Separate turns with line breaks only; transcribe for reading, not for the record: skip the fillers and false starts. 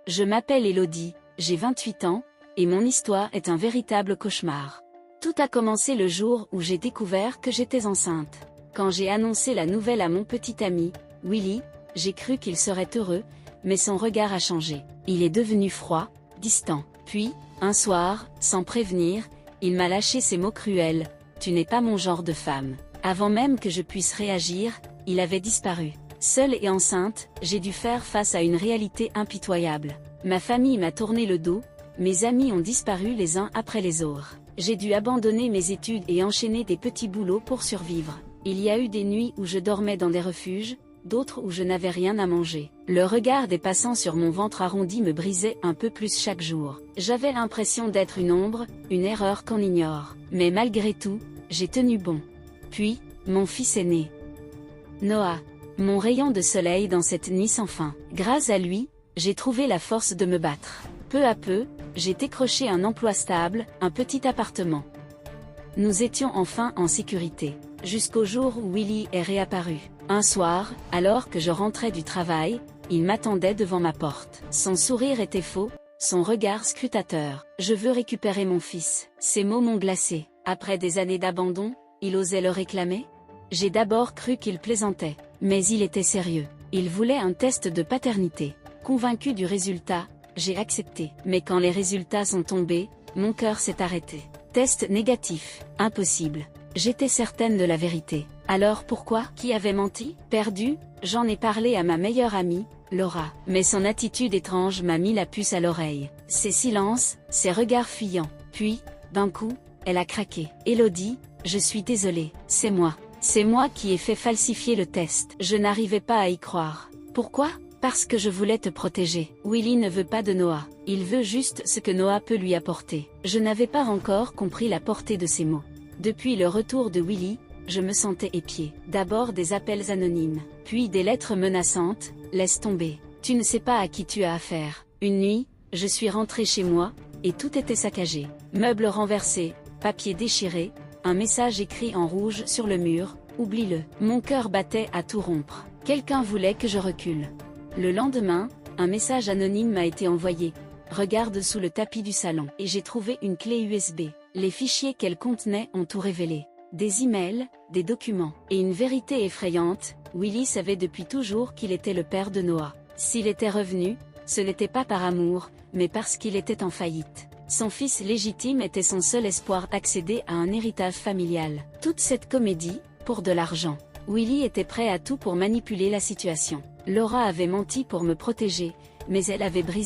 Je m'appelle Elodie, j'ai 28 ans, et mon histoire est un véritable cauchemar. Tout a commencé le jour où j'ai découvert que j'étais enceinte. Quand j'ai annoncé la nouvelle à mon petit ami, Willy, j'ai cru qu'il serait heureux, mais son regard a changé. Il est devenu froid, distant. Puis, un soir, sans prévenir, il m'a lâché ces mots cruels: « Tu n'es pas mon genre de femme ». Avant même que je puisse réagir, il avait disparu. Seule et enceinte, j'ai dû faire face à une réalité impitoyable. Ma famille m'a tourné le dos, mes amis ont disparu les uns après les autres. J'ai dû abandonner mes études et enchaîner des petits boulots pour survivre. Il y a eu des nuits où je dormais dans des refuges, d'autres où je n'avais rien à manger. Le regard des passants sur mon ventre arrondi me brisait un peu plus chaque jour. J'avais l'impression d'être une ombre, une erreur qu'on ignore. Mais malgré tout, j'ai tenu bon. Puis, mon fils est né. Noah. Mon rayon de soleil dans cette nuit sans fin. Grâce à lui, j'ai trouvé la force de me battre. Peu à peu, j'ai décroché un emploi stable, un petit appartement. Nous étions enfin en sécurité. Jusqu'au jour où Willy est réapparu. Un soir, alors que je rentrais du travail, il m'attendait devant ma porte. Son sourire était faux, son regard scrutateur. « Je veux récupérer mon fils ». Ces mots m'ont glacé. Après des années d'abandon, il osait le réclamer? J'ai d'abord cru qu'il plaisantait. Mais il était sérieux. Il voulait un test de paternité. Convaincu du résultat, j'ai accepté. Mais quand les résultats sont tombés, mon cœur s'est arrêté. Test négatif. Impossible. J'étais certaine de la vérité. Alors pourquoi? Qui avait menti? Perdu? J'en ai parlé à ma meilleure amie, Laura. Mais son attitude étrange m'a mis la puce à l'oreille. Ses silences, ses regards fuyants. Puis, d'un coup, elle a craqué. « Elodie, je suis désolée, c'est moi. C'est moi qui ai fait falsifier le test. » Je n'arrivais pas à y croire. Pourquoi? Parce que je voulais te protéger. Willy ne veut pas de Noah. Il veut juste ce que Noah peut lui apporter. Je n'avais pas encore compris la portée de ces mots. Depuis le retour de Willy, je me sentais épiée. D'abord des appels anonymes, puis des lettres menaçantes. « Laisse tomber. Tu ne sais pas à qui tu as affaire. » Une nuit, je suis rentrée chez moi, et tout était saccagé. Meubles renversés, papiers déchirés, un message écrit en rouge sur le mur: « Oublie-le ». Mon cœur battait à tout rompre. Quelqu'un voulait que je recule. Le lendemain, un message anonyme m'a été envoyé. « Regarde sous le tapis du salon ». Et j'ai trouvé une clé USB. Les fichiers qu'elle contenait ont tout révélé. Des emails, des documents, et une vérité effrayante: Willy savait depuis toujours qu'il était le père de Noah. S'il était revenu, ce n'était pas par amour, mais parce qu'il était en faillite. Son fils légitime était son seul espoir d'accéder à un héritage familial. Toute cette comédie, pour de l'argent. Willy était prêt à tout pour manipuler la situation. Laura avait menti pour me protéger, mais elle avait brisé